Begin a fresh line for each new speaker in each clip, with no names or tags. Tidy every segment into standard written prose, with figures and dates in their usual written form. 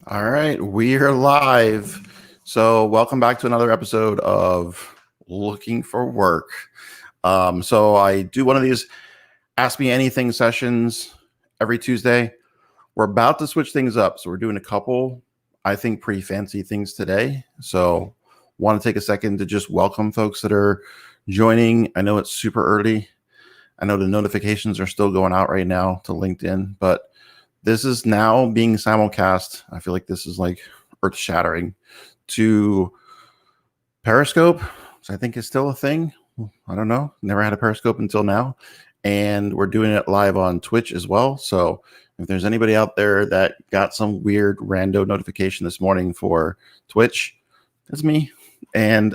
All right, we are live. So, welcome back to another episode of Looking for Work. So, I do one of these Ask Me Anything sessions every Tuesday. We're about to switch things up. So, we're doing a couple, I think, pretty fancy things today. So, want to take a second to just welcome folks that are joining. I know it's super early. I know the notifications are still going out right now to LinkedIn, but this is now being simulcast. I feel like this is like earth shattering to Periscope, which I think is still a thing. I don't know. Never had a Periscope until now. And we're doing it live on Twitch as well. So if there's anybody out there that got some weird rando notification this morning for Twitch, it's me. And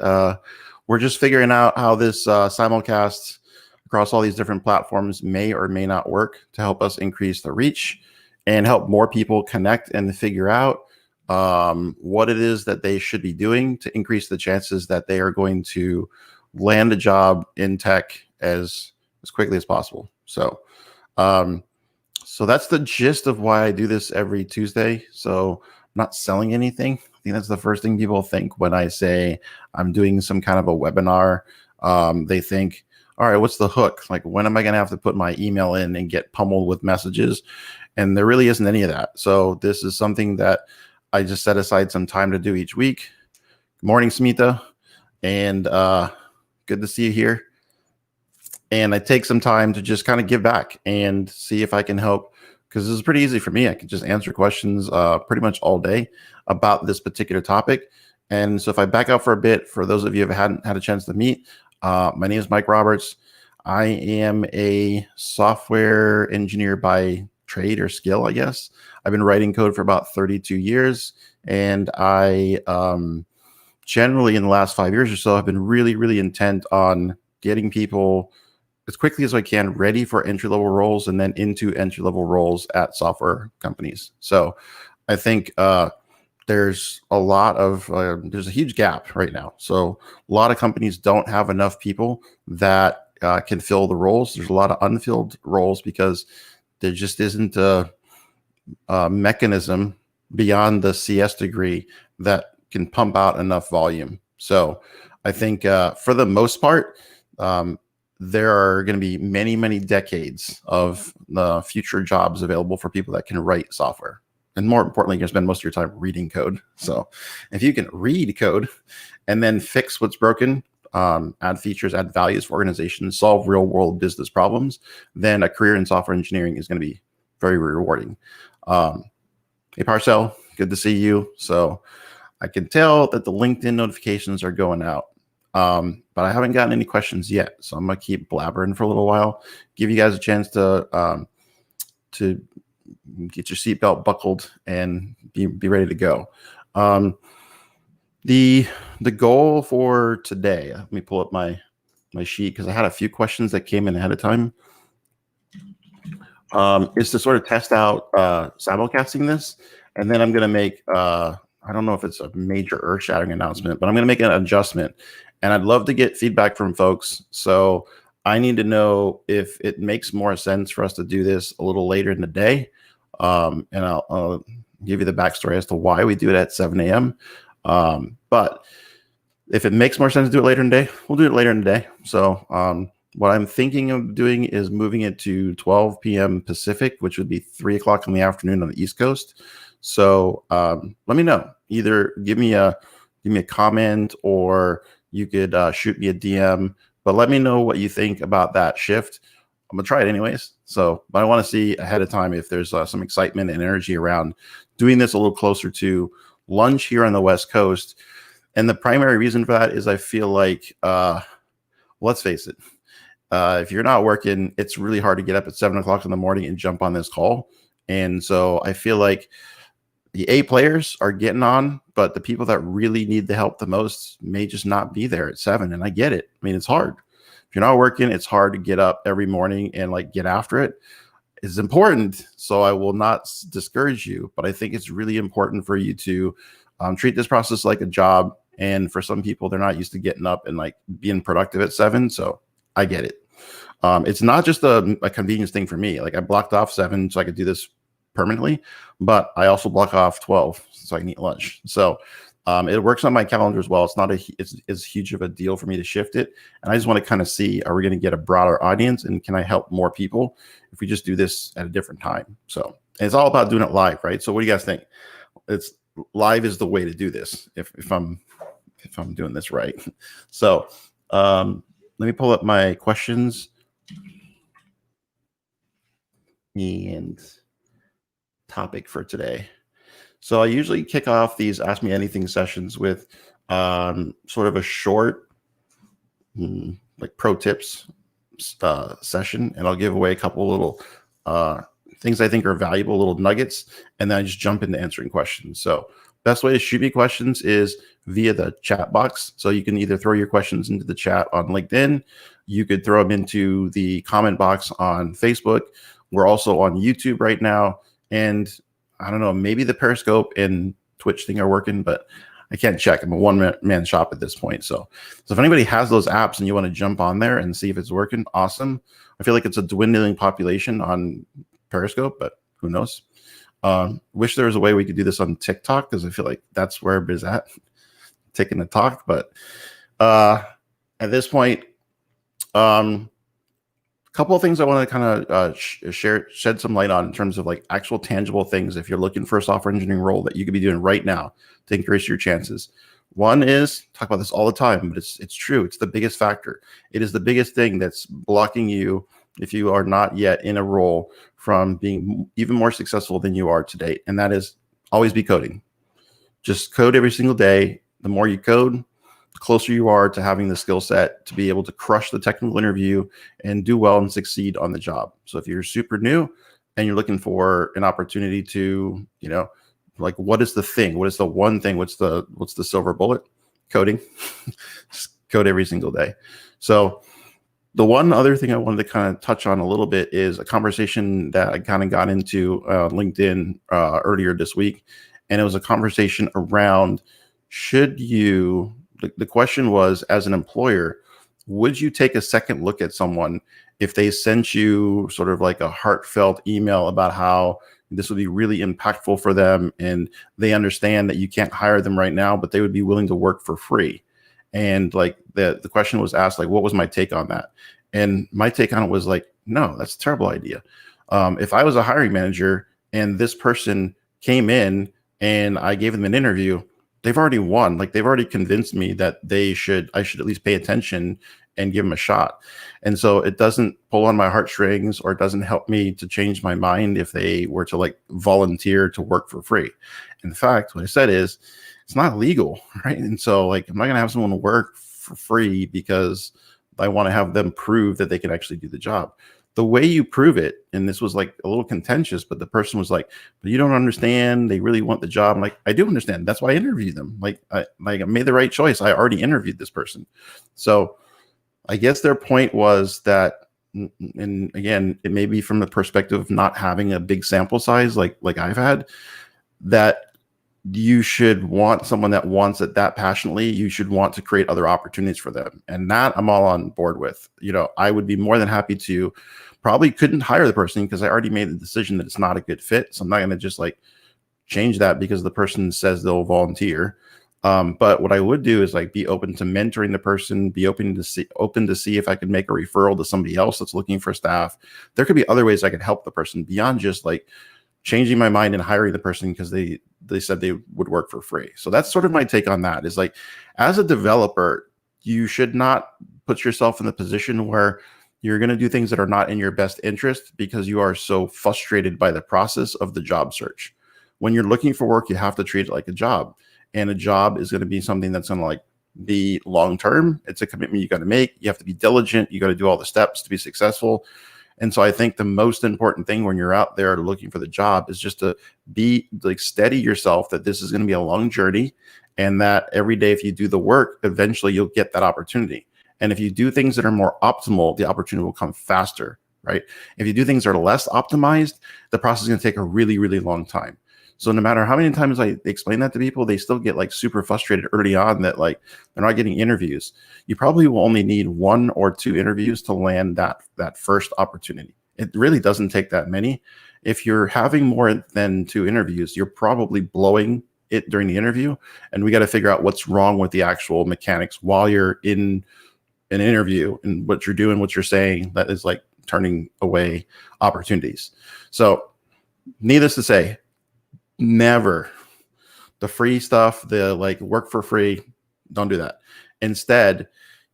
we're just figuring out how this simulcast across all these different platforms may or may not work to help us increase the reach and help more people connect and figure out what it is that they should be doing to increase the chances that they are going to land a job in tech as quickly as possible. So that's the gist of why I do this every Tuesday. So I'm not selling anything. I think that's the first thing people think when I say I'm doing some kind of a webinar. They think, all right, what's the hook? Like, when am I going to have to put my email in and get pummeled with messages? And there really isn't any of that. So this is something that I just set aside some time to do each week. Good morning, Smita. And good to see you here. And I take some time to just kind of give back and see if I can help, because this is pretty easy for me. I can just answer questions pretty much all day about this particular topic. And so if I back out for a bit, for those of you who hadn't had a chance to meet, my name is Mike Roberts. I am a software engineer by trade or skill, I guess. I've been writing code for about 32 years, and I generally in the last 5 years or so have been really, really intent on getting people as quickly as I can ready for entry-level roles and then into entry-level roles at software companies. So I think there's a huge gap right now. So a lot of companies don't have enough people that can fill the roles. There's a lot of unfilled roles because there just isn't a mechanism beyond the CS degree that can pump out enough volume. So I think for the most part, there are going to be many, many decades of future jobs available for people that can write software. And more importantly, you're going to spend most of your time reading code. So if you can read code and then fix what's broken, add features, add values for organizations, solve real world business problems, then a career in software engineering is going to be very rewarding. Hey, Parcell, good to see you. So I can tell that the LinkedIn notifications are going out, but I haven't gotten any questions yet. So I'm going to keep blabbering for a little while, give you guys a chance to get your seatbelt buckled and be ready to go. The goal for today, let me pull up my sheet because I had a few questions that came in ahead of time, is to sort of test out simulcasting this. And then I'm going to make, I don't know if it's a major earth-shattering announcement, but I'm going to make an adjustment. And I'd love to get feedback from folks. So I need to know if it makes more sense for us to do this a little later in the day. And I'll give you the backstory as to why we do it at 7 a.m. But if it makes more sense to do it later in the day, we'll do it later in the day. So what I'm thinking of doing is moving it to 12 p.m. Pacific, which would be 3 o'clock in the afternoon on the East Coast. So let me know. Either give me a comment, or you could shoot me a DM. But let me know what you think about that shift. I'm gonna try it anyways. So, but I want to see ahead of time if there's some excitement and energy around doing this a little closer to lunch here on the West Coast. And the primary reason for that is I feel like, let's face it, if you're not working, it's really hard to get up at 7 o'clock in the morning and jump on this call. And so I feel like the A players are getting on, but the people that really need the help the most may just not be there at 7. And I get it. I mean, it's hard. If you're not working, it's hard to get up every morning and like get after it. It's important. So I will not discourage you, but I think it's really important for you to treat this process like a job. And for some people, they're not used to getting up and like being productive at 7. So I get it. It's not just a convenience thing for me. Like I blocked off 7 so I could do this permanently, but I also block off 12 so I can eat lunch. So it works on my calendar as well. It's not it's huge of a deal for me to shift it. And I just want to kind of see, are we going to get a broader audience, and can I help more people if we just do this at a different time? So it's all about doing it live, right? So what do you guys think? It's live is the way to do this if I'm doing this right. So let me pull up my questions and topic for today. So I usually kick off these Ask Me Anything sessions with sort of a short, like pro tips session, and I'll give away a couple little things I think are valuable, little nuggets, and then I just jump into answering questions. So best way to shoot me questions is via the chat box. So you can either throw your questions into the chat on LinkedIn, you could throw them into the comment box on Facebook. We're also on YouTube right now, and I don't know, maybe the Periscope and Twitch thing are working, but I can't check. I'm a one-man shop at this point. So if anybody has those apps and you want to jump on there and see if it's working, awesome. I feel like it's a dwindling population on Periscope, but who knows? Wish there was a way we could do this on TikTok, because I feel like that's where everybody's at, taking the talk. But at this point, a couple of things I want to kind of shed some light on in terms of like actual tangible things if you're looking for a software engineering role that you could be doing right now to increase your chances. One is, talk about this all the time, but it's true. It's the biggest factor. It is the biggest thing that's blocking you, if you are not yet in a role, from being even more successful than you are to date. And that is always be coding. Just code every single day. The more you code, the closer you are to having the skill set to be able to crush the technical interview and do well and succeed on the job. So if you're super new and you're looking for an opportunity to, like, what is the thing? What is the one thing? What's the silver bullet? Coding. Just code every single day. So the one other thing I wanted to kind of touch on a little bit is a conversation that I kind of got into LinkedIn earlier this week. And it was a conversation around, the question was, as an employer, would you take a second look at someone if they sent you sort of like a heartfelt email about how this would be really impactful for them, and they understand that you can't hire them right now, but they would be willing to work for free? And like the question was asked, like, what was my take on that? And my take on it was like, no, that's a terrible idea. If I was a hiring manager and this person came in and I gave them an interview, they've already won. Like, they've already convinced me that I should at least pay attention and give them a shot. And so it doesn't pull on my heartstrings, or it doesn't help me to change my mind if they were to like volunteer to work for free. In fact, what I said is, it's not legal, right? And so like, I'm not going to have someone work for free because I want to have them prove that they can actually do the job. The way you prove it, and this was like a little contentious, but the person was like, but you don't understand. They really want the job. I'm like, I do understand. That's why I interviewed them. I made the right choice. I already interviewed this person. So I guess their point was that, and again, it may be from the perspective of not having a big sample size like I've had, that you should want someone that wants it that passionately. You should want to create other opportunities for them. And that I'm all on board with. I would be more than happy to, probably couldn't hire the person because I already made the decision that it's not a good fit. So I'm not going to just like change that because the person says they'll volunteer. But what I would do is like be open to mentoring the person, be open to see if I could make a referral to somebody else that's looking for staff. There could be other ways I could help the person beyond just like changing my mind and hiring the person because they said they would work for free. So that's sort of my take on that, is like, as a developer, you should not put yourself in the position where you're going to do things that are not in your best interest because you are so frustrated by the process of the job search. When you're looking for work, you have to treat it like a job, and a job is going to be something that's going to like be long-term. It's a commitment you got to make. You have to be diligent. You got to do all the steps to be successful. And so I think the most important thing when you're out there looking for the job is just to be like, steady yourself that this is going to be a long journey, and that every day, if you do the work, eventually you'll get that opportunity. And if you do things that are more optimal, the opportunity will come faster, right? If you do things that are less optimized, the process is going to take a really, really long time. So no matter how many times I explain that to people, they still get like super frustrated early on that like they're not getting interviews. You probably will only need 1 or 2 interviews to land that first opportunity. It really doesn't take that many. if you're having more than 2 interviews, you're probably blowing it during the interview, and we got to figure out what's wrong with the actual mechanics while you're in an interview and what you're doing, what you're saying that is like turning away opportunities. So needless to say, never the free stuff, the like work for free, don't do that. Instead,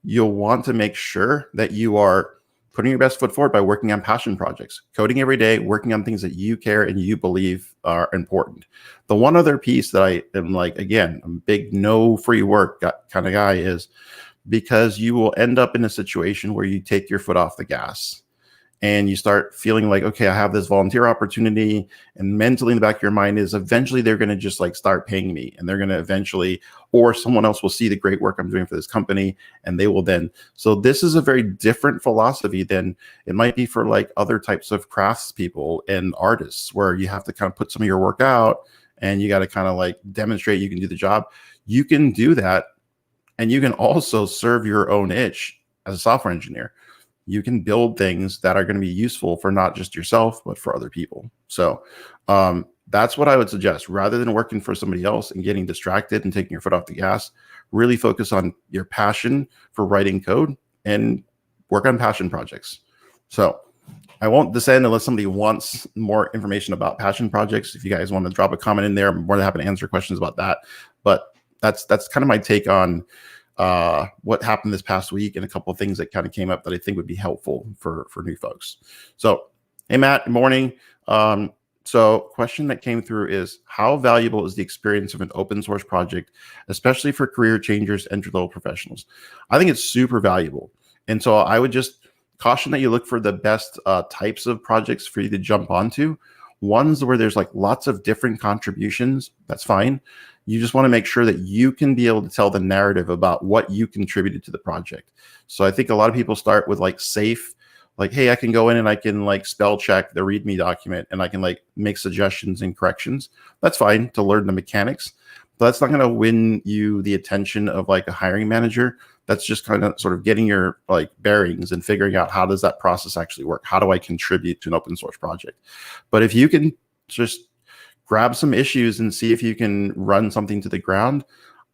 you'll want to make sure that you are putting your best foot forward by working on passion projects, coding every day, working on things that you care and you believe are important. The one other piece that I am like, again, a big no free work kind of guy is because you will end up in a situation where you take your foot off the gas and you start feeling like, okay, I have this volunteer opportunity, and mentally in the back of your mind is eventually they're going to just like start paying me, and they're going to eventually, or someone else will see the great work I'm doing for this company and they will then. So this is a very different philosophy than it might be for like other types of craftspeople and artists, where you have to kind of put some of your work out and you got to kind of like demonstrate you can do the job. You can do that, and you can also serve your own itch as a software engineer. You can build things that are going to be useful for not just yourself, but for other people. So that's what I would suggest. Rather than working for somebody else and getting distracted and taking your foot off the gas, really focus on your passion for writing code and work on passion projects. So I won't descend unless somebody wants more information about passion projects. If you guys want to drop a comment in there, I'm more than happy to answer questions about that. But that's kind of my take on what happened this past week and a couple of things that kind of came up that I think would be helpful for new folks. So, hey, Matt, good morning. So question that came through is, how valuable is the experience of an open source project, especially for career changers, entry-level professionals? I think it's super valuable. And so I would just caution that you look for the best types of projects for you to jump onto. Ones where there's like lots of different contributions, that's fine. You just want to make sure that you can be able to tell the narrative about what you contributed to the project. So I think a lot of people start with like safe, like, hey, I can go in and I can like spell check the README document and I can like make suggestions and corrections. That's fine to learn the mechanics, but that's not going to win you the attention of like a hiring manager. That's just kind of sort of getting your like bearings and figuring out, how does that process actually work? How do I contribute to an open source project? But if you can just grab some issues and see if you can run something to the ground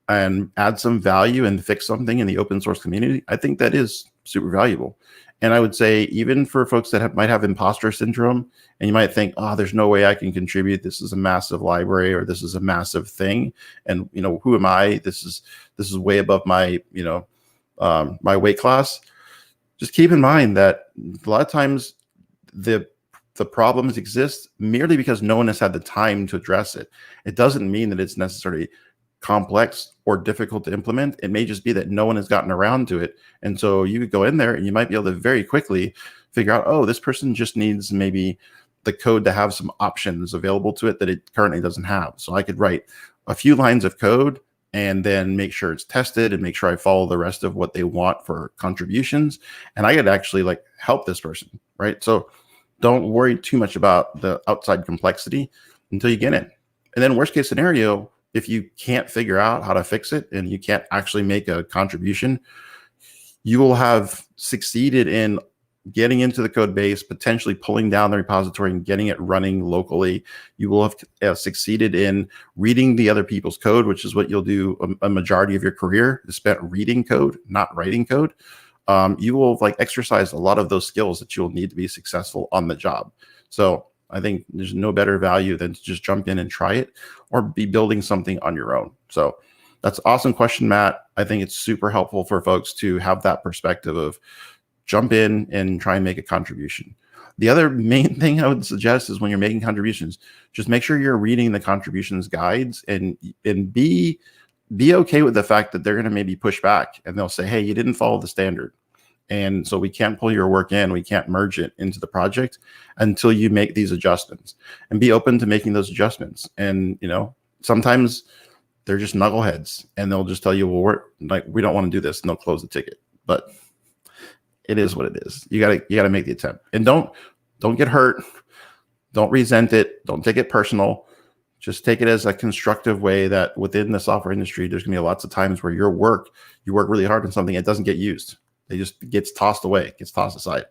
and add some value and fix something in the open source community, I think that is super valuable. And I would say, even for folks that might have imposter syndrome, and you might think, oh, there's no way I can contribute. This is a massive library, or this is a massive thing. And, you know, who am I? This is way above my, you know, my weight class. Just keep in mind that a lot of times the problems exist merely because no one has had the time to address it. It doesn't mean that it's necessarily complex or difficult to implement. It may just be that no one has gotten around to it. And so you could go in there and you might be able to very quickly figure out, oh, this person just needs maybe the code to have some options available to it that it currently doesn't have. So I could write a few lines of code and then make sure it's tested and make sure I follow the rest of what they want for contributions. And I could actually like help this person, right? So don't worry too much about the outside complexity until you get in. And then worst case scenario, if you can't figure out how to fix it and you can't actually make a contribution, you will have succeeded in getting into the code base, potentially pulling down the repository and getting it running locally. You will have succeeded in reading the other people's code, which is what you'll do a majority of your career, is spent reading code, not writing code. You will have like exercised a lot of those skills that you'll need to be successful on the job. So I think there's no better value than to just jump in and try it, or be building something on your own. So that's an awesome question, Matt. I think it's super helpful for folks to have that perspective of jump in and try and make a contribution. The other main thing I would suggest is, when you're making contributions, just make sure you're reading the contributions guides and be okay with the fact that they're going to maybe push back and they'll say, hey, you didn't follow the standard. And so we can't pull your work in, we can't merge it into the project until you make these adjustments, and be open to making those adjustments. And, you know, sometimes they're just knuckleheads and they'll just tell you, well, we don't want to do this, and they'll close the ticket. But it is what it is. You gotta make the attempt, and don't get hurt. Don't resent it. Don't take it personal. Just take it as a constructive way that within the software industry, there's gonna be lots of times where you work really hard on something, it doesn't get used. It just gets tossed away, gets tossed aside.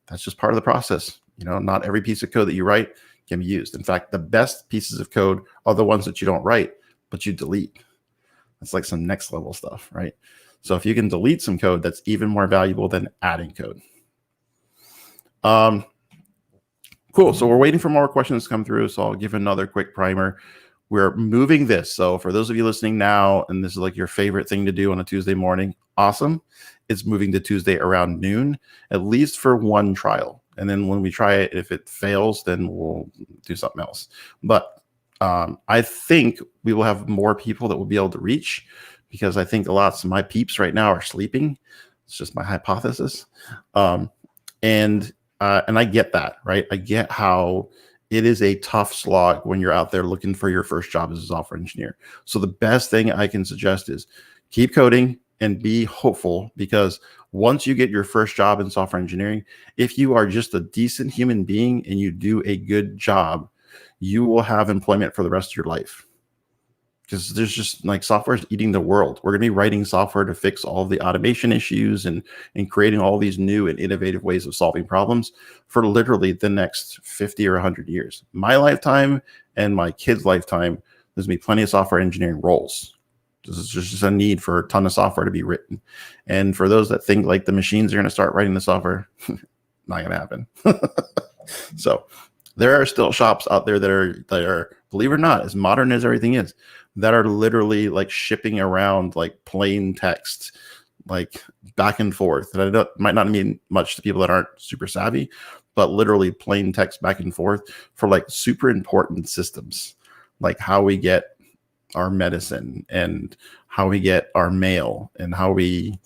That's just part of the process. You know, not every piece of code that you write can be used. In fact, the best pieces of code are the ones that you don't write, but you delete. That's like some next level stuff, right? So if you can delete some code, that's even more valuable than adding code. Cool. So we're waiting for more questions to come through. So I'll give another quick primer. We're moving this. So for those of you listening now, and this is like your favorite thing to do on a Tuesday morning, awesome. It's moving to Tuesday around noon, at least for one trial. And then when we try it, if it fails, then we'll do something else. But I think we will have more people that we'll be able to reach, because I think lots of my peeps right now are sleeping. It's just my hypothesis. And I get that, right? I get how it is a tough slog when you're out there looking for your first job as a software engineer. So the best thing I can suggest is keep coding and be hopeful, because once you get your first job in software engineering, if you are just a decent human being and you do a good job, you will have employment for the rest of your life. Because there's just like software is eating the world. We're going to be writing software to fix all of the automation issues and creating all these new and innovative ways of solving problems for literally the next 50 or 100 years. My lifetime and my kids' lifetime, there's going to be plenty of software engineering roles. This is just a need for a ton of software to be written. And for those that think like the machines are going to start writing the software, not going to happen. So there are still shops out there that are, believe it or not, as modern as everything is, that are literally like shipping around like plain text, like back and forth. And I know it might not mean much to people that aren't super savvy, but literally plain text back and forth for like super important systems, like how we get our medicine and how we get our mail and how we,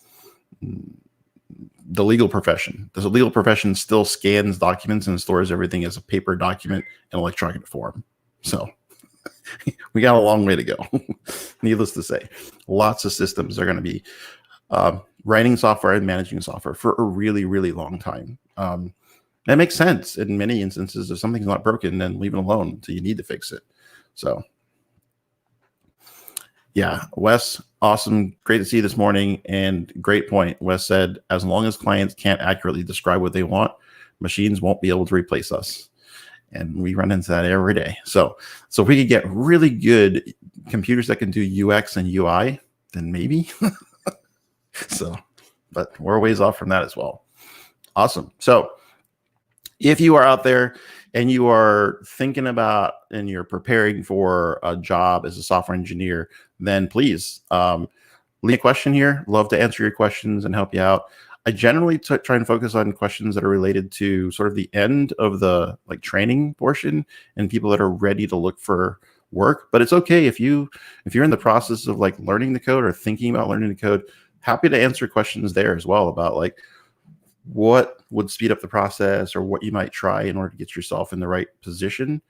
the legal profession. The legal profession still scans documents and stores everything as a paper document in electronic form. So we got a long way to go. Needless to say, lots of systems are going to be writing software and managing software for a really, really long time. That makes sense in many instances. If something's not broken, then leave it alone until you need to fix it. So yeah, Wes, awesome. Great to see you this morning. And great point. Wes said, as long as clients can't accurately describe what they want, machines won't be able to replace us. And we run into that every day. So if we could get really good computers that can do UX and UI, then maybe. But we're a ways off from that as well. Awesome. So if you are out there and you are thinking about and you're preparing for a job as a software engineer, then please leave a question here. Love to answer your questions and help you out. I generally try and focus on questions that are related to sort of the end of the like training portion and people that are ready to look for work. But it's okay if you're in the process of like learning the code or thinking about learning the code. Happy to answer questions there as well about like what would speed up the process or what you might try in order to get yourself in the right position.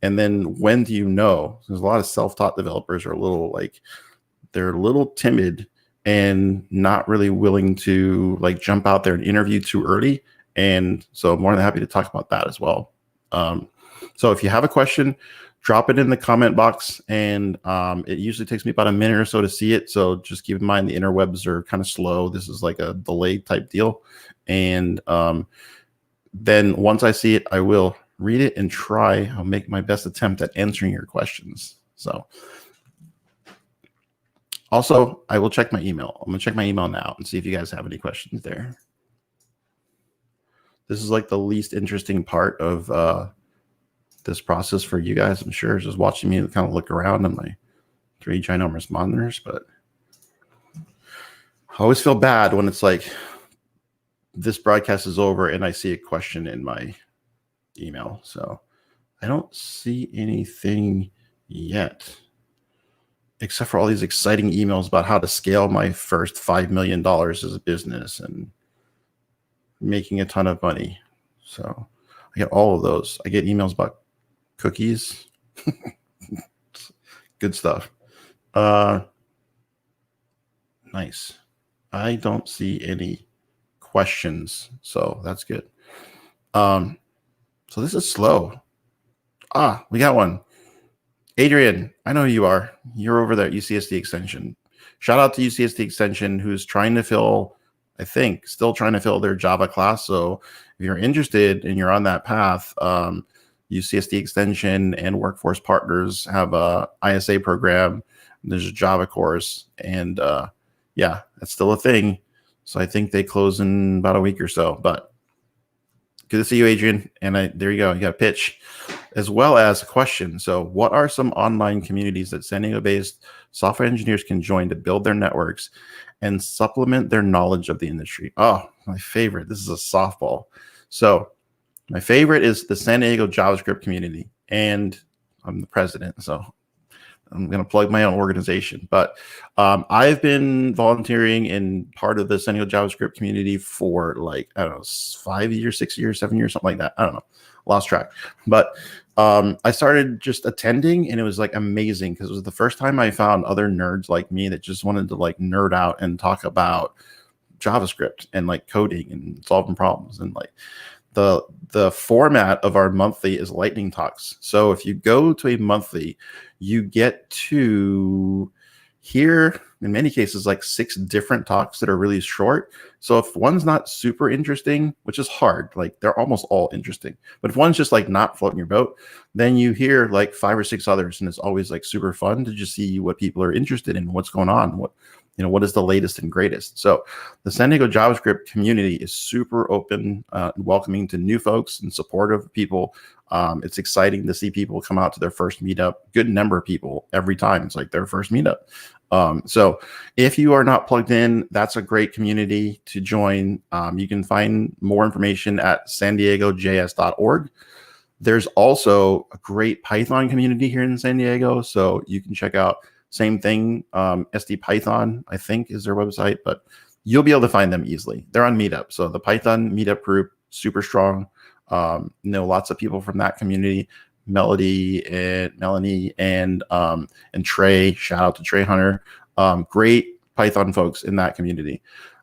And then when do you know? There's a lot of self-taught developers are a little timid and not really willing to like jump out there and interview too early. And so I'm more than happy to talk about that as well. So if you have a question, drop it in the comment box. And it usually takes me about a minute or so to see it. So just keep in mind the interwebs are kind of slow. This is like a delayed type deal. And then once I see it, I will read it and I'll make my best attempt at answering your questions. So also, I will check my email. I'm going to check my email now and see if you guys have any questions there. This is like the least interesting part of this process for you guys, I'm sure, just watching me kind of look around on my 3 ginormous monitors. But I always feel bad when it's like this broadcast is over and I see a question in my email. So I don't see anything yet, except for all these exciting emails about how to scale my first $5 million as a business and making a ton of money. So I get all of those. I get emails about cookies. Good stuff. Nice. I don't see any questions, so that's good. So this is slow. We got one. Adrian, I know who you are. You're over there at UCSD Extension. Shout out to UCSD Extension, who's trying to fill, I think, still trying to fill their Java class. So if you're interested and you're on that path, UCSD Extension and Workforce Partners have a ISA program. There's a Java course, and yeah, that's still a thing. So I think they close in about a week or so. But good to see you, Adrian. And there you go. You got a pitch as well as a question. So what are some online communities that San Diego-based software engineers can join to build their networks and supplement their knowledge of the industry? Oh, my favorite. This is a softball. So my favorite is the San Diego JavaScript community. And I'm the president, so I'm going to plug my own organization, but I've been volunteering in part of the San Diego JavaScript community for like, I don't know, 5 years, 6 years, 7 years, something like that. I don't know, lost track. But I started just attending, and it was like amazing because it was the first time I found other nerds like me that just wanted to like nerd out and talk about JavaScript and like coding and solving problems. And like the format of our monthly is lightning talks. So if you go to a monthly, you get to hear, in many cases, like 6 different talks that are really short. So if one's not super interesting, which is hard, like they're almost all interesting, but if one's just like not floating your boat, then you hear like 5 or 6 others, and it's always like super fun to just see what people are interested in, what's going on, what is the latest and greatest. So the San Diego JavaScript community is super open, welcoming to new folks and supportive of people. It's exciting to see people come out to their first meetup. Good number of people every time. It's like their first meetup. So if you are not plugged in, that's a great community to join. You can find more information at sandiegojs.org. There's also a great Python community here in San Diego, so you can check out. Same thing, SD Python, I think, is their website, but you'll be able to find them easily. They're on Meetup. So the Python Meetup group, super strong. Know lots of people from that community, Melody and Melanie and Trey. Shout out to Trey Hunter. Great Python folks in that community.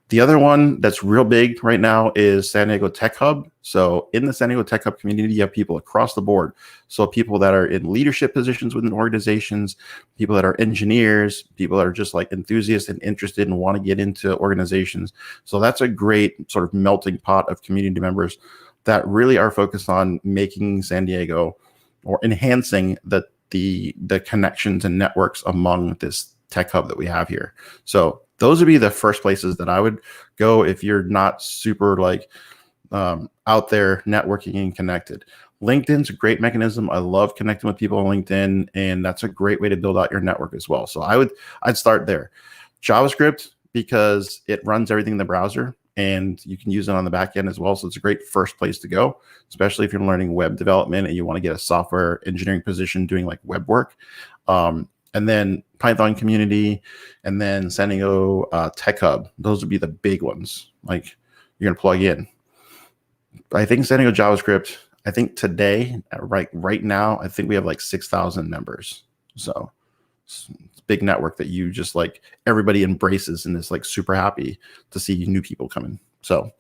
The other one that's real big right now is San Diego Tech Hub. So in the San Diego Tech Hub community, you have people across the board. So people that are in leadership positions within organizations, people that are engineers, people that are just like enthusiasts and interested and want to get into organizations. So that's a great sort of melting pot of community members that really are focused on making San Diego or enhancing the connections and networks among this tech hub that we have here. So those would be the first places that I would go if you're not super like out there networking and connected. LinkedIn's a great mechanism. I love connecting with people on LinkedIn, and that's a great way to build out your network as well. So I'd start there. JavaScript, because it runs everything in the browser and you can use it on the back end as well. So it's a great first place to go, especially if you're learning web development and you want to get a software engineering position doing like web work. And then Python community, and then San Diego Tech Hub. Those would be the big ones. Like you're gonna plug in. I think San Diego JavaScript. I think today, right now, I think we have like 6,000 members. So it's a big network that you just like everybody embraces and is like super happy to see new people coming. So,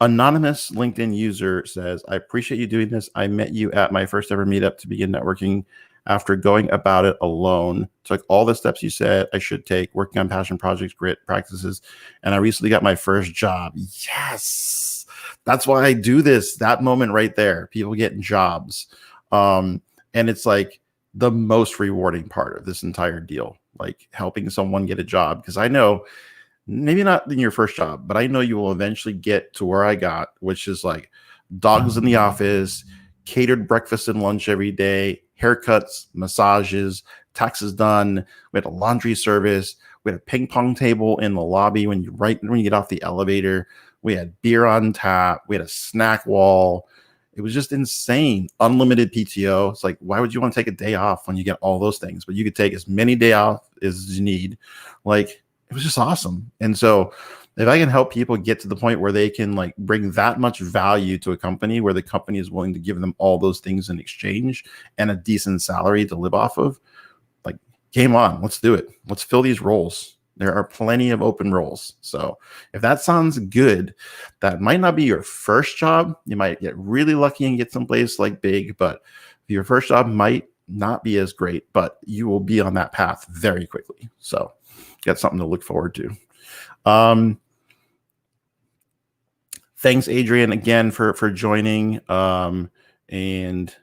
anonymous LinkedIn user says, I appreciate you doing this. I met you at my first ever meetup to begin networking. After going about it alone, took all the steps you said I should take, working on passion projects, grit practices, and I recently got my first job. Yes, that's why I do this. That moment right there, people getting jobs. And it's like the most rewarding part of this entire deal, like helping someone get a job. Because I know, maybe not in your first job, but I know you will eventually get to where I got, which is like dogs in the office, catered breakfast and lunch every day, haircuts, massages, taxes done. We had a laundry service. We had a ping pong table in the lobby when you get off the elevator. We had beer on tap. We had a snack wall. It was just insane. Unlimited PTO. It's like, why would you want to take a day off when you get all those things? But you could take as many days off as you need. Like, it was just awesome. And so if I can help people get to the point where they can like bring that much value to a company where the company is willing to give them all those things in exchange and a decent salary to live off of, like, game on, let's do it. Let's fill these roles. There are plenty of open roles. So if that sounds good, that might not be your first job. You might get really lucky and get someplace like big, but your first job might not be as great, but you will be on that path very quickly. So you got something to look forward to. Thanks, Adrian, again for joining. And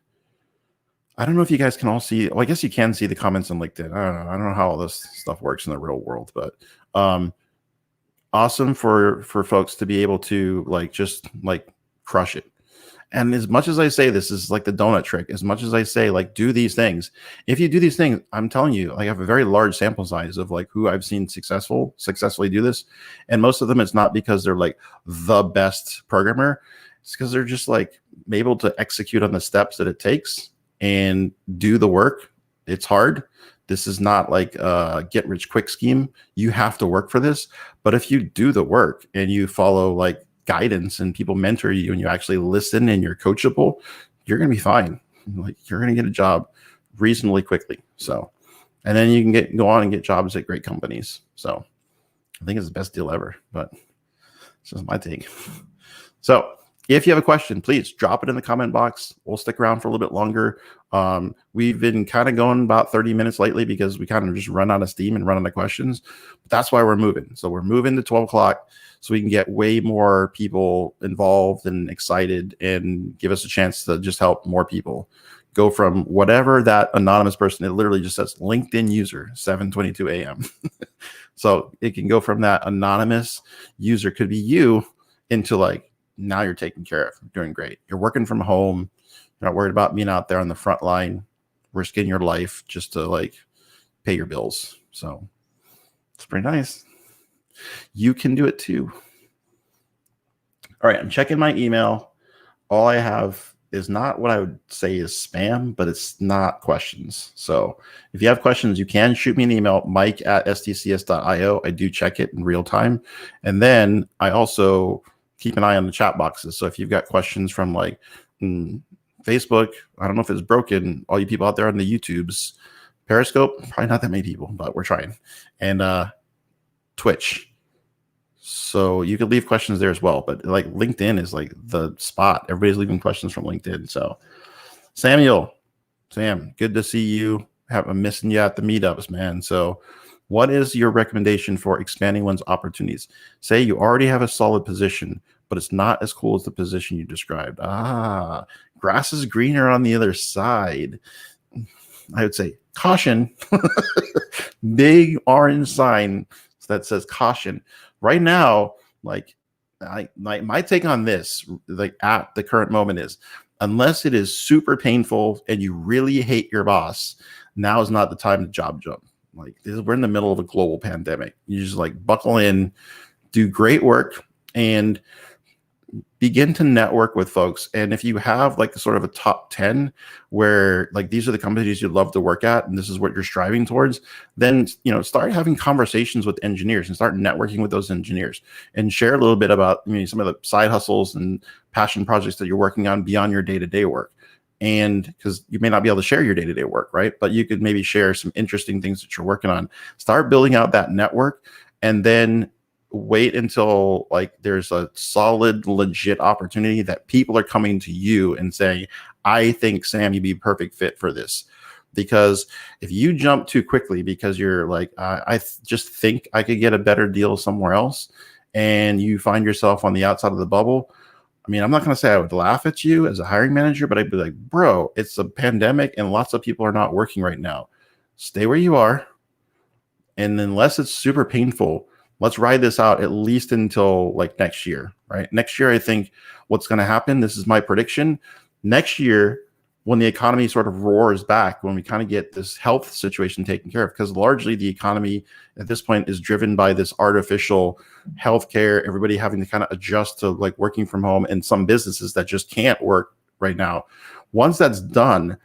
I don't know if you guys can all see. Well, I guess you can see the comments on LinkedIn. I don't know how all this stuff works in the real world, but awesome for folks to be able to just crush it. And as much as I say this is like the donut trick, as much as I say do these things, if you do these things, I'm telling you, I have a very large sample size of who I've seen successfully do this. And most of them, it's not because they're the best programmer. It's because they're just able to execute on the steps that it takes and do the work. It's hard. This is not a get rich quick scheme. You have to work for this. But if you do the work and you follow guidance and people mentor you and you actually listen and you're coachable, you're going to be fine. You're going to get a job reasonably quickly. So, and then you can go on and get jobs at great companies. So I think it's the best deal ever, but it's just my take. So if you have a question, please drop it in the comment box. We'll stick around for a little bit longer. We've been kind of going about 30 minutes lately because we kind of just run out of steam and run out of questions. But that's why we're moving. So we're moving to 12 o'clock so we can get way more people involved and excited and give us a chance to just help more people go from whatever that anonymous person, it literally just says LinkedIn user 7:22 a.m. So it can go from that anonymous user, could be you, into now you're taken care of. You're doing great. You're working from home. You're not worried about being out there on the front line, risking your life just to pay your bills. So it's pretty nice. You can do it too. All right, I'm checking my email. All I have is not what I would say is spam, but it's not questions. So if you have questions, you can shoot me an email, mike@stcs.io. I do check it in real time. And then I also keep an eye on the chat boxes. So if you've got questions from Facebook, I don't know if it's broken, all you people out there on the YouTubes, Periscope, probably not that many people, but we're trying. And Twitch. So you could leave questions there as well. But LinkedIn is the spot. Everybody's leaving questions from LinkedIn. So Sam, good to see you. I'm missing you at the meetups, man. So what is your recommendation for expanding one's opportunities? Say you already have a solid position, but it's not as cool as the position you described. Grass is greener on the other side. I would say caution. Big orange sign that says caution. Right now, my take on this, at the current moment, is unless it is super painful and you really hate your boss, now is not the time to job jump. We're in the middle of a global pandemic. You just buckle in, do great work, and begin to network with folks. And if you have sort of a top 10 where these are the companies you'd love to work at and this is what you're striving towards, then start having conversations with engineers and start networking with those engineers and share a little bit about some of the side hustles and passion projects that you're working on beyond your day-to-day work. And because you may not be able to share your day-to-day work, right? But you could maybe share some interesting things that you're working on. Start building out that network, and then wait until there's a solid, legit opportunity that people are coming to you and saying, I think, Sam, you'd be a perfect fit for this. Because if you jump too quickly because you're I just think I could get a better deal somewhere else, and you find yourself on the outside of the bubble, I'm not going to say I would laugh at you as a hiring manager, but I'd be like, bro, it's a pandemic and lots of people are not working right now. Stay where you are. And unless it's super painful, let's ride this out at least until next year, right? Next year, I think what's going to happen, this is my prediction. Next year, when the economy sort of roars back, when we kind of get this health situation taken care of, because largely the economy at this point is driven by this artificial healthcare, everybody having to kind of adjust to working from home, and some businesses that just can't work right now. Once that's done,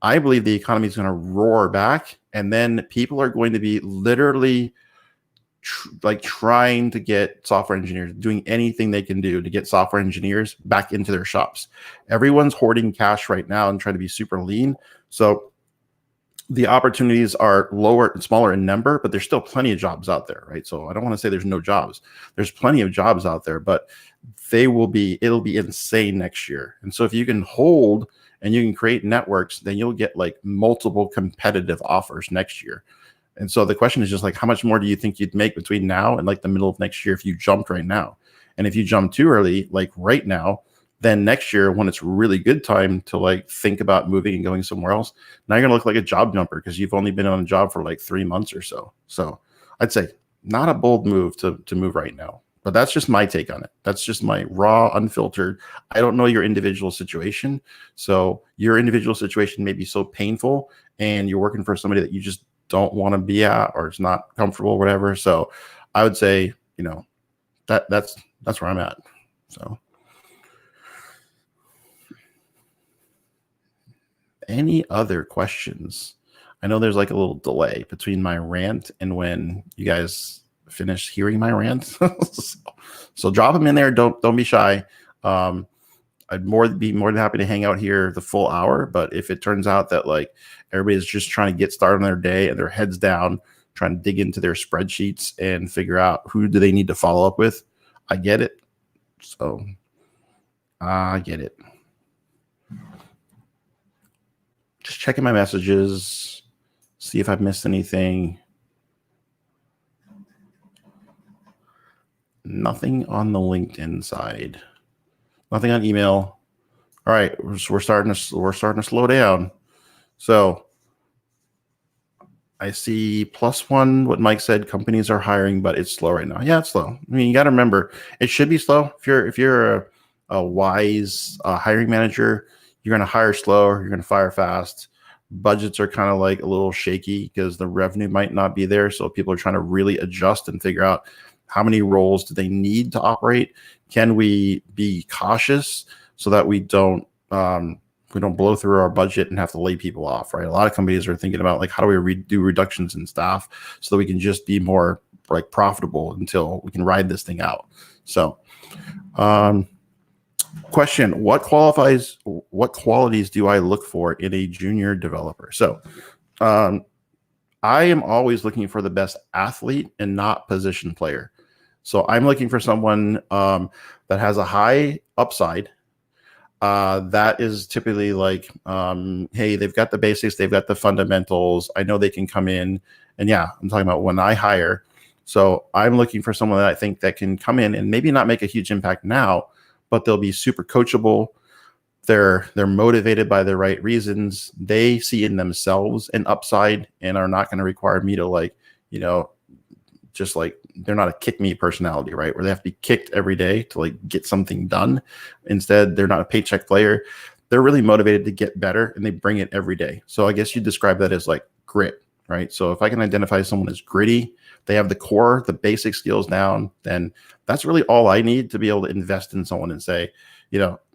I believe the economy is going to roar back, and then people are going to be literally trying to get software engineers, doing anything they can do to get software engineers back into their shops. Everyone's hoarding cash right now and trying to be super lean. So the opportunities are smaller in number, but there's still plenty of jobs out there, right? So I don't want to say there's no jobs. There's plenty of jobs out there, but it'll be insane next year. And so if you can hold and you can create networks, then you'll get multiple competitive offers next year. And so the question is just how much more do you think you'd make between now and the middle of next year if you jumped right now? And if you jump too early, like right now, then next year when it's really good time to like think about moving and going somewhere else, now you're gonna look like a job jumper because you've only been on a job for like 3 months or so. So I'd say not a bold move to move right now. But that's just my take on it. That's just my raw, unfiltered. I don't know your individual situation. So your individual situation may be so painful and you're working for somebody that you just don't want to be at or it's not comfortable, whatever. So I would say, that's where I'm at. So any other questions? I know there's like a little delay between my rant and when you guys finish hearing my rant. So drop them in there. Don't be shy. I'd be more than happy to hang out here the full hour. But if it turns out that like everybody's just trying to get started on their day and their heads down, trying to dig into their spreadsheets and figure out who do they need to follow up with, I get it. So I get it. Just checking my messages, see if I've missed anything. Nothing on the LinkedIn side. Nothing on email. All right, we're starting to slow down. So I see +1. What Mike said, companies are hiring, but it's slow right now. Yeah, it's slow. I mean, you got to remember, it should be slow. If you're a wise hiring manager, you're going to hire slow. You're going to fire fast. Budgets are kind of like a little shaky because the revenue might not be there. So people are trying to really adjust and figure out how many roles do they need to operate. Can we be cautious so that we don't blow through our budget and have to lay people off, right? A lot of companies are thinking about like, how do we do reductions in staff so that we can just be more like profitable until we can ride this thing out. So, question, what qualities do I look for in a junior developer? So, I am always looking for the best athlete and not position player. So I'm looking for someone that has a high upside. That is typically like, hey, they've got the basics, they've got the fundamentals. I know they can come in, and yeah, I'm talking about when I hire. So I'm looking for someone that I think that can come in and maybe not make a huge impact now, but they'll be super coachable. They're motivated by the right reasons. They see in themselves an upside and are not going to require me to like, just like they're not a kick me personality, right? Where they have to be kicked every day to like get something done. Instead, they're not a paycheck player. They're really motivated to get better and they bring it every day. So I guess you describe that as like grit, right? So if I can identify someone as gritty, they have the core, the basic skills down, then that's really all I need to be able to invest in someone and say,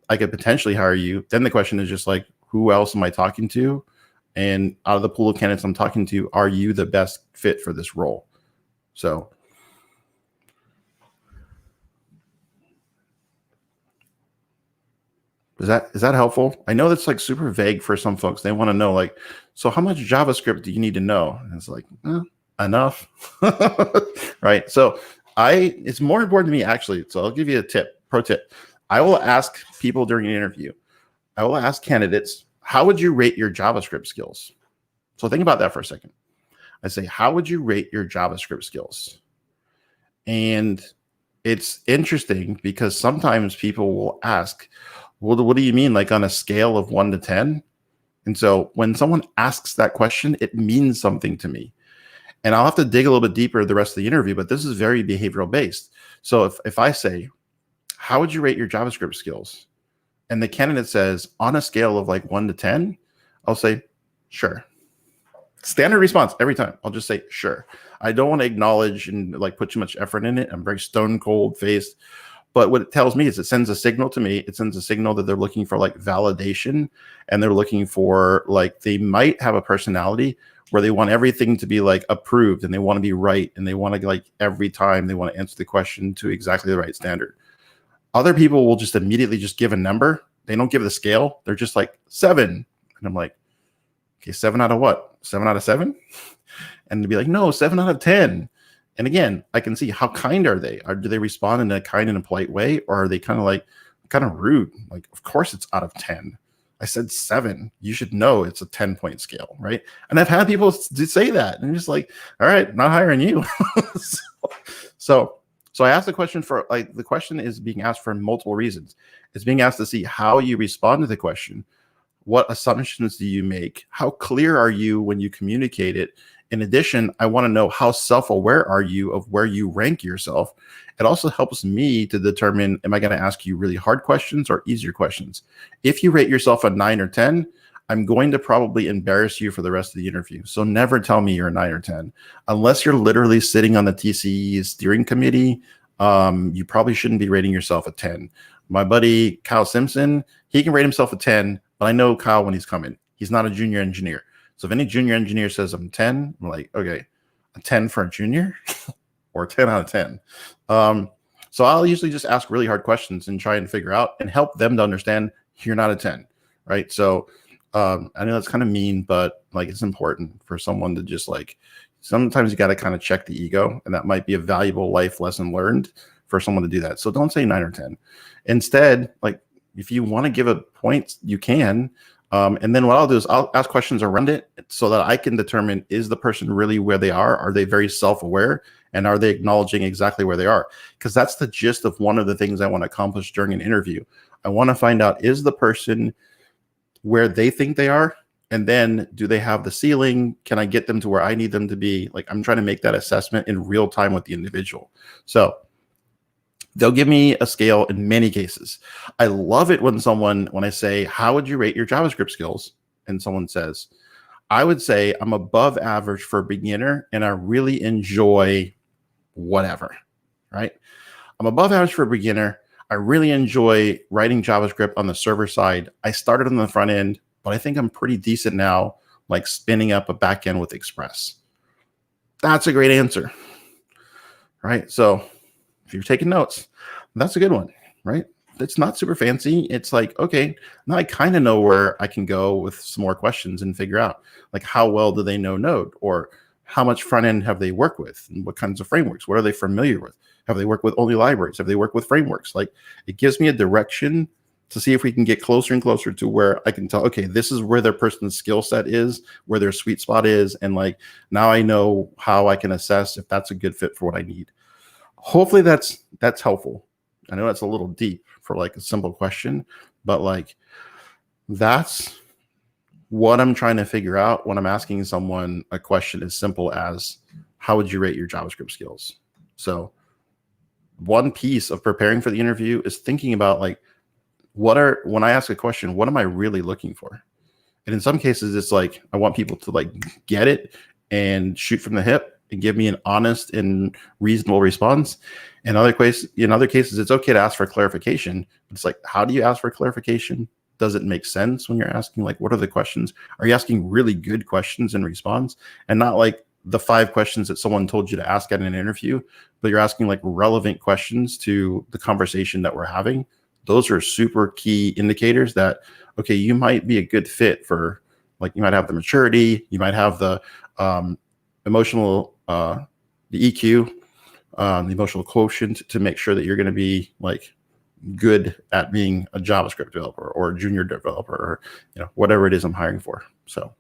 I could potentially hire you. Then the question is just like, who else am I talking to? And out of the pool of candidates I'm talking to, are you the best fit for this role? So is that helpful? I know that's like super vague for some folks. They want to know like, so how much JavaScript do you need to know? And it's like, enough, right? So it's more important to me actually. So I'll give you a pro tip. I will ask people during an interview, I will ask candidates, how would you rate your JavaScript skills? So think about that for a second. I say, how would you rate your JavaScript skills? And it's interesting because sometimes people will ask, well, what do you mean? Like on a scale of 1 to 10? And so when someone asks that question, it means something to me. And I'll have to dig a little bit deeper the rest of the interview, but this is very behavioral based. So if I say, how would you rate your JavaScript skills? And the candidate says, on a scale of like 1 to 10, I'll say, sure. Standard response every time. I'll just say, sure. I don't want to acknowledge and like put too much effort in it. I'm very stone cold faced. But what it tells me is it sends a signal to me. It sends a signal that they're looking for like validation and they're looking for like, they might have a personality where they want everything to be like approved and they want to be right. And they want to like every time they want to answer the question to exactly the right standard. Other people will just immediately just give a number. They don't give the scale. They're just like 7. And I'm like, okay, 7 out of what? 7 out of 7? And they'd be like, no, 7 out of 10. And again, I can see how kind are they? Do they respond in a kind and a polite way? Or are they kind of rude? Like, of course it's out of 10. I said 7. You should know it's a 10-point scale, right? And I've had people say that. And I'm just like, all right, not hiring you. So So I asked the question for the question is being asked for multiple reasons. It's being asked to see how you respond to the question. What assumptions do you make? How clear are you when you communicate it? In addition, I want to know how self-aware are you of where you rank yourself. It also helps me to determine, am I going to ask you really hard questions or easier questions? If you rate yourself a 9 or 10, I'm going to probably embarrass you for the rest of the interview. So never tell me you're a 9 or 10. Unless you're literally sitting on the TCE steering committee, you probably shouldn't be rating yourself a 10. My buddy, Kyle Simpson, he can rate himself a 10, but I know Kyle when he's coming. He's not a junior engineer. So if any junior engineer says I'm 10, I'm like, okay, a 10 for a junior or a 10 out of 10. So I'll usually just ask really hard questions and try and figure out and help them to understand you're not a 10, right? So I know that's kind of mean, but like it's important for someone to just like, sometimes you got to kind of check the ego, and that might be a valuable life lesson learned for someone to do that. So don't say 9 or 10. Instead, like if you want to give a point, you can. And then what I'll do is I'll ask questions around it so that I can determine, is the person really where they are? Are they very self-aware? And are they acknowledging exactly where they are? Because that's the gist of one of the things I want to accomplish during an interview. I want to find out, is the person where they think they are? And then do they have the ceiling? Can I get them to where I need them to be? Like I'm trying to make that assessment in real time with the individual. So they'll give me a scale in many cases. I love it when I say, how would you rate your JavaScript skills? And someone says, I would say I'm above average for a beginner and I really enjoy whatever, right? I'm above average for a beginner. I really enjoy writing JavaScript on the server side. I started on the front end, but I think I'm pretty decent now, like spinning up a backend with Express. That's a great answer, right? So if you're taking notes, that's a good one, right? It's not super fancy. It's like, okay, now I kind of know where I can go with some more questions and figure out like how well do they know Node, or how much front end have they worked with, and what kinds of frameworks, what are they familiar with? Have they worked with only libraries? Have they worked with frameworks? Like it gives me a direction to see if we can get closer and closer to where I can tell, okay, this is where their person's skill set is, where their sweet spot is. And like, now I know how I can assess if that's a good fit for what I need. Hopefully that's helpful. I know that's a little deep for like a simple question, but like that's what I'm trying to figure out when I'm asking someone a question as simple as, how would you rate your JavaScript skills? So one piece of preparing for the interview is thinking about like, when I ask a question, what am I really looking for? And in some cases, it's like, I want people to like get it and shoot from the hip and give me an honest and reasonable response. In other cases, it's okay to ask for clarification. It's like, how do you ask for clarification? Does it make sense when you're asking, like, what are the questions? Are you asking really good questions in response, and not like the 5 questions that someone told you to ask at an interview, but you're asking like relevant questions to the conversation that we're having? Those are super key indicators that, okay, you might be a good fit for, like, you might have the maturity, you might have the emotional, the EQ, the emotional quotient to make sure that you're going to be like good at being a JavaScript developer or a junior developer, or, you know, whatever it is I'm hiring for. So,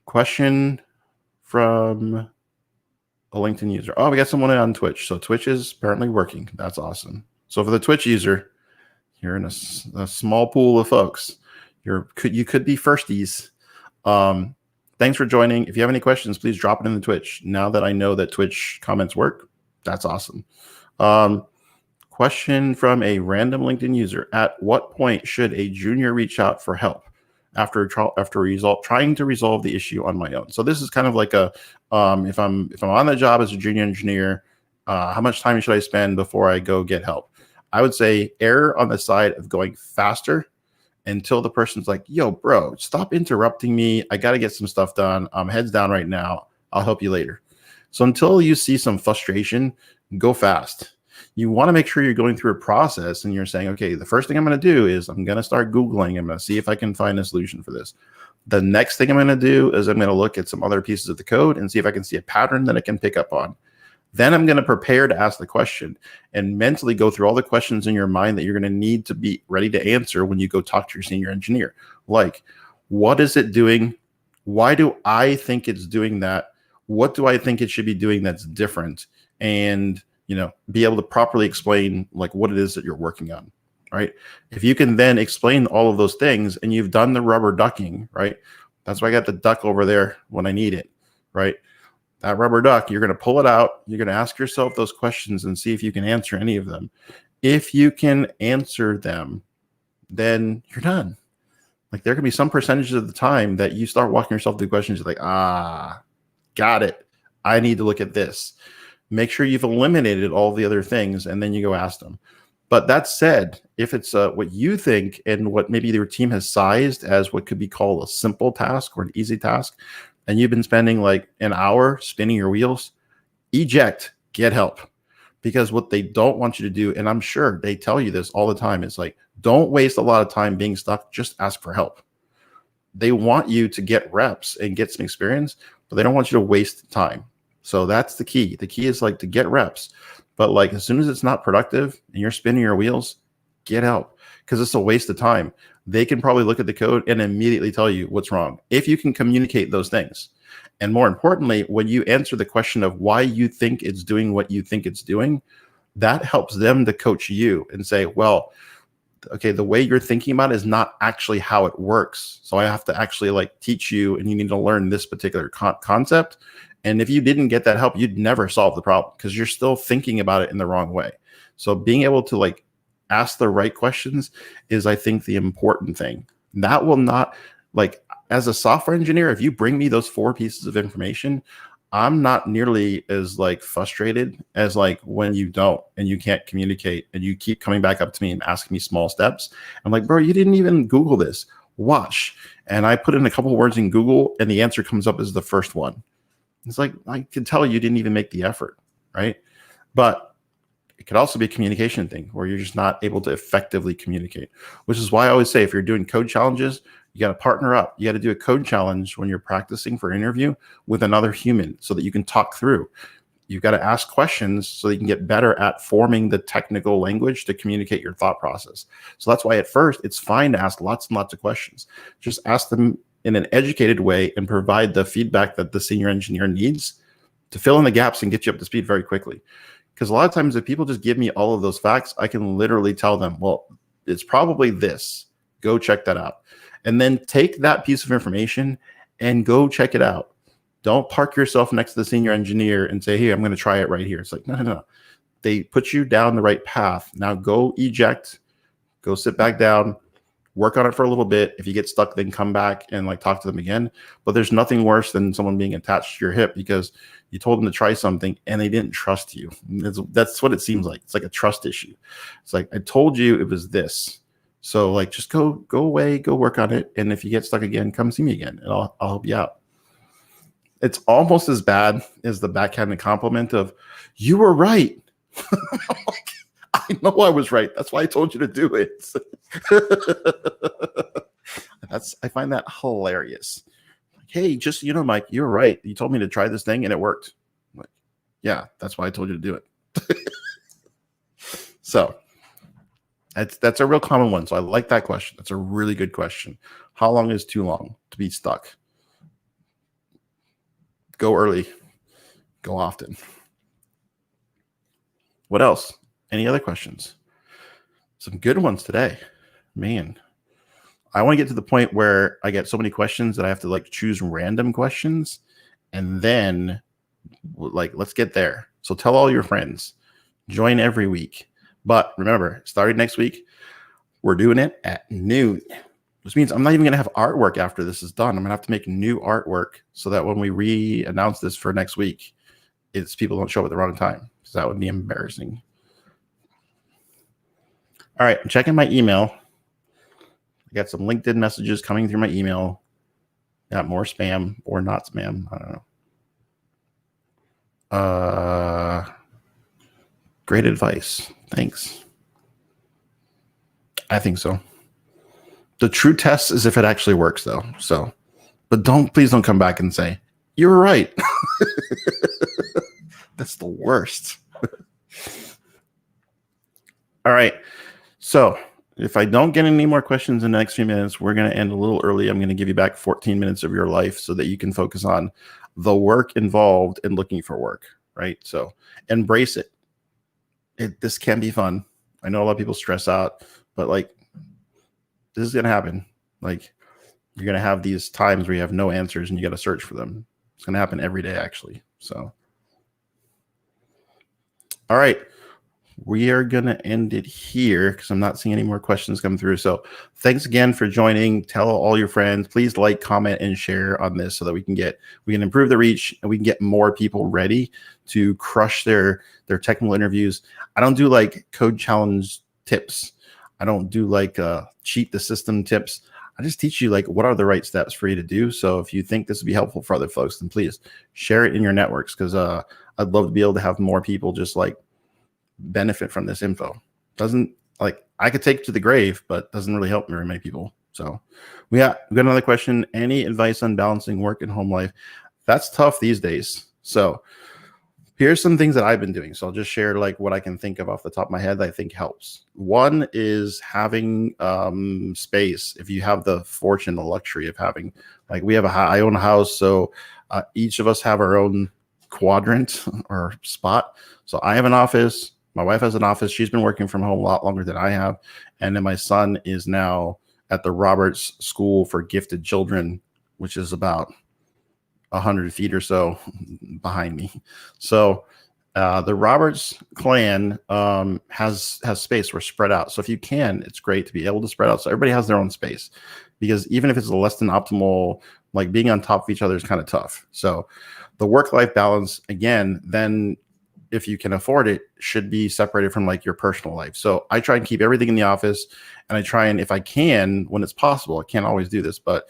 question from a LinkedIn user. Oh, we got someone on Twitch. So Twitch is apparently working. That's awesome. So for the Twitch user, you're in a small pool of folks. You could be firsties. Thanks for joining. If you have any questions, please drop it in the Twitch. Now that I know that Twitch comments work, that's awesome. Question from a random LinkedIn user. At what point should a junior reach out for help after trying to resolve the issue on my own? So this is kind of like a, if I'm on the job as a junior engineer, how much time should I spend before I go get help? I would say err on the side of going faster until the person's like, yo, bro, stop interrupting me. I got to get some stuff done. I'm heads down right now. I'll help you later. So until you see some frustration, go fast. You want to make sure you're going through a process and you're saying, okay, the first thing I'm going to do is I'm going to start Googling. I'm going to see if I can find a solution for this. The next thing I'm going to do is I'm going to look at some other pieces of the code and see if I can see a pattern that I can pick up on. Then I'm going to prepare to ask the question and mentally go through all the questions in your mind that you're going to need to be ready to answer when you go talk to your senior engineer. Like, what is it doing? Why do I think it's doing that? what do I think it should be doing that's different? And, be able to properly explain like what it is that you're working on, right? If you can then explain all of those things and you've done the rubber ducking, right? That's why I got the duck over there when I need it, right? That rubber duck, you're going to pull it out. You're going to ask yourself those questions and see if you can answer any of them. If you can answer them, then you're done. Like there can be some percentages of the time that you start walking yourself through questions. You're like, got it. I need to look at this. Make sure you've eliminated all the other things, and then you go ask them. But that said, if it's what you think and what maybe your team has sized as what could be called a simple task or an easy task, and you've been spending like an hour spinning your wheels, eject, get help. Because what they don't want you to do, and I'm sure they tell you this all the time, is like, don't waste a lot of time being stuck. Just ask for help. They want you to get reps and get some experience, but they don't want you to waste time. So that's the key. The key is like to get reps. But like as soon as it's not productive and you're spinning your wheels, get help, because it's a waste of time. They can probably look at the code and immediately tell you what's wrong if you can communicate those things. And more importantly, when you answer the question of why you think it's doing what you think it's doing, that helps them to coach you and say, well, okay, the way you're thinking about it is not actually how it works. So I have to actually like teach you, and you need to learn this particular concept. And if you didn't get that help, you'd never solve the problem because you're still thinking about it in the wrong way. So being able to like ask the right questions is, I think, the important thing. That will not, like, as a software engineer, if you bring me those 4 pieces of information, I'm not nearly as like frustrated as like when you don't and you can't communicate and you keep coming back up to me and asking me small steps. I'm like, bro, you didn't even Google this. Watch. And I put in a couple of words in Google and the answer comes up as the first one. It's like, I can tell you didn't even make the effort, right? But it could also be a communication thing where you're just not able to effectively communicate, which is why I always say if you're doing code challenges, you got to partner up. You got to do a code challenge when you're practicing for an interview with another human so that you can talk through. You've got to ask questions so that you can get better at forming the technical language to communicate your thought process. So that's why at first it's fine to ask lots and lots of questions. Just ask them in an educated way and provide the feedback that the senior engineer needs to fill in the gaps and get you up to speed very quickly. Because a lot of times if people just give me all of those facts, I can literally tell them, well, it's probably this. Go check that out. And then take that piece of information and go check it out. Don't park yourself next to the senior engineer and say, hey, I'm going to try it right here. It's like, no. They put you down the right path. Now go eject, go sit back down, work on it for a little bit. If you get stuck, then come back and like talk to them again. But there's nothing worse than someone being attached to your hip because you told them to try something and they didn't trust you. That's what it seems like. It's like a trust issue. It's like, I told you it was this. So like, just go away, go work on it. And if you get stuck again, come see me again and I'll help you out. It's almost as bad as the backhanded compliment of, you were right. Like, I know I was right. That's why I told you to do it. I find that hilarious. Like, hey, just, Mike, you're right. You told me to try this thing and it worked. I'm like, yeah, that's why I told you to do it. So that's a real common one. So I like that question. That's a really good question. How long is too long to be stuck? Go early, go often. What else? Any other questions? Some good ones today. Man, I want to get to the point where I get so many questions that I have to like choose random questions and then like, let's get there. So tell all your friends, join every week. But remember, starting next week, we're doing it at noon, which means I'm not even going to have artwork after this is done. I'm going to have to make new artwork so that when we re-announce this for next week, it's people don't show up at the wrong time. So that would be embarrassing. All right, I'm checking my email. I got some LinkedIn messages coming through my email. Got more spam or not spam. I don't know. Great advice. Thanks. I think so. The true test is if it actually works, though. So, but please don't come back and say, you were right. That's the worst. All right. So if I don't get any more questions in the next few minutes, we're going to end a little early. I'm going to give you back 14 minutes of your life so that you can focus on the work involved in looking for work, right? So embrace it. This can be fun. I know a lot of people stress out, but like, this is going to happen. Like, you're going to have these times where you have no answers and you got to search for them. It's going to happen every day, actually. So, all right. We are going to end it here because I'm not seeing any more questions come through. So thanks again for joining. Tell all your friends. Please like, comment, and share on this so that we can improve the reach and we can get more people ready to crush their technical interviews. I don't do like code challenge tips. I don't do like cheat the system tips. I just teach you like what are the right steps for you to do. So if you think this would be helpful for other folks, then please share it in your networks because I'd love to be able to have more people just like benefit from this info. Doesn't like I could take it to the grave, but doesn't really help very many people. So we got another question. Any advice on balancing work and home life? That's tough these days. So here's some things that I've been doing. So I'll just share like what I can think of off the top of my head that I think helps. One is having space. If you have the fortune, the luxury of having, like I own a house. So each of us have our own quadrant or spot. So I have an office. My wife has an office. She's been working from home a lot longer than I have. And then my son is now at the Roberts School for Gifted Children, which is about 100 feet or so behind me. So the Roberts clan has space. We're spread out. So if you can, it's great to be able to spread out. So everybody has their own space because even if it's a less than optimal, like being on top of each other is kind of tough. So the work-life balance, again, then if you can afford it, should be separated from like your personal life. So I try and keep everything in the office and I try and if I can, when it's possible, I can't always do this, but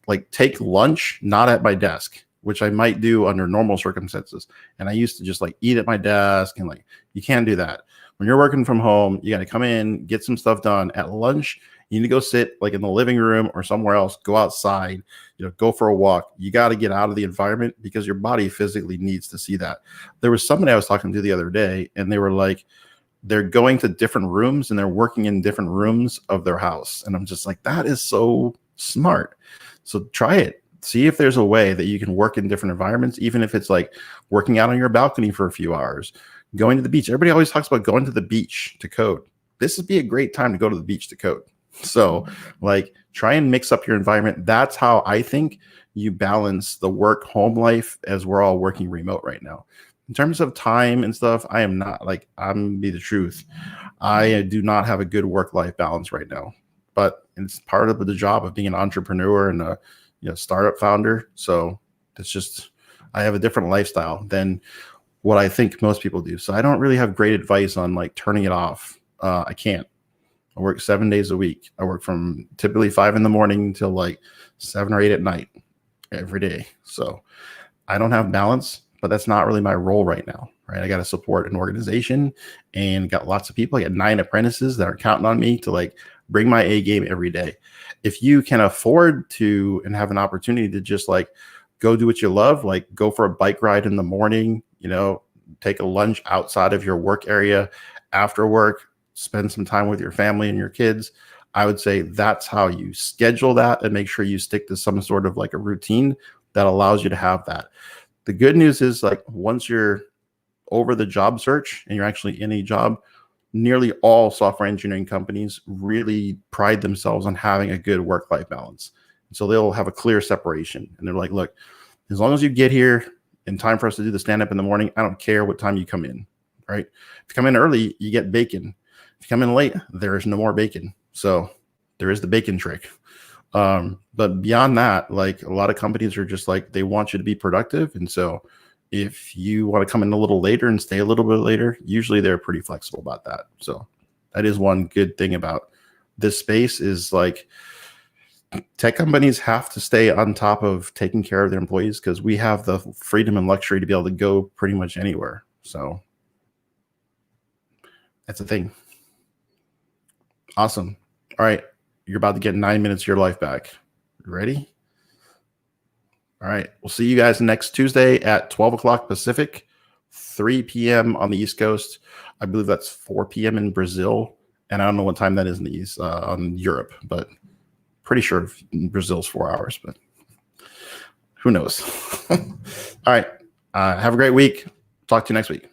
like take lunch, not at my desk, which I might do under normal circumstances. And I used to just like eat at my desk and like, you can't do that. When you're working from home, you got to come in, get some stuff done. At lunch, you need to go sit like in the living room or somewhere else, go outside, go for a walk. You got to get out of the environment because your body physically needs to see that. There was somebody I was talking to the other day and they were like, they're going to different rooms and they're working in different rooms of their house. And I'm just like, that is so smart. So try it. See if there's a way that you can work in different environments, even if it's like working out on your balcony for a few hours, going to the beach. Everybody always talks about going to the beach to code. This would be a great time to go to the beach to code. So like try and mix up your environment. That's how I think you balance the work home life as we're all working remote right now. In terms of time and stuff, I am not like, I'm be the truth. I do not have a good work-life balance right now, but it's part of the job of being an entrepreneur and a startup founder. So it's just, I have a different lifestyle than what I think most people do. So I don't really have great advice on like turning it off. I can't. I work 7 days a week. I work from typically 5 in the morning till like 7 or 8 at night every day. So I don't have balance, but that's not really my role right now, right? I got to support an organization and got lots of people. I got 9 apprentices that are counting on me to like bring my A game every day. If you can afford to and have an opportunity to just like go do what you love, like go for a bike ride in the morning, take a lunch outside of your work area after work, spend some time with your family and your kids. I would say that's how you schedule that and make sure you stick to some sort of like a routine that allows you to have that. The good news is like once you're over the job search and you're actually in a job, nearly all software engineering companies really pride themselves on having a good work-life balance. So they'll have a clear separation. And they're like, look, as long as you get here in time for us to do the stand-up in the morning, I don't care what time you come in, right? If you come in early, you get bacon. If you come in late, there is no more bacon. So there is the bacon trick. But beyond that, like a lot of companies are just like, they want you to be productive. And so if you want to come in a little later and stay a little bit later, usually they're pretty flexible about that. So that is one good thing about this space is like tech companies have to stay on top of taking care of their employees because we have the freedom and luxury to be able to go pretty much anywhere. So that's the thing. Awesome. All right. You're about to get 9 minutes of your life back. Ready? All right. We'll see you guys next Tuesday at 12 o'clock Pacific, 3 p.m. on the East Coast. I believe that's 4 p.m. in Brazil And I don't know what time that is in the East, on Europe, but pretty sure Brazil's 4 hours, but who knows? All right. Have a great week. Talk to you next week.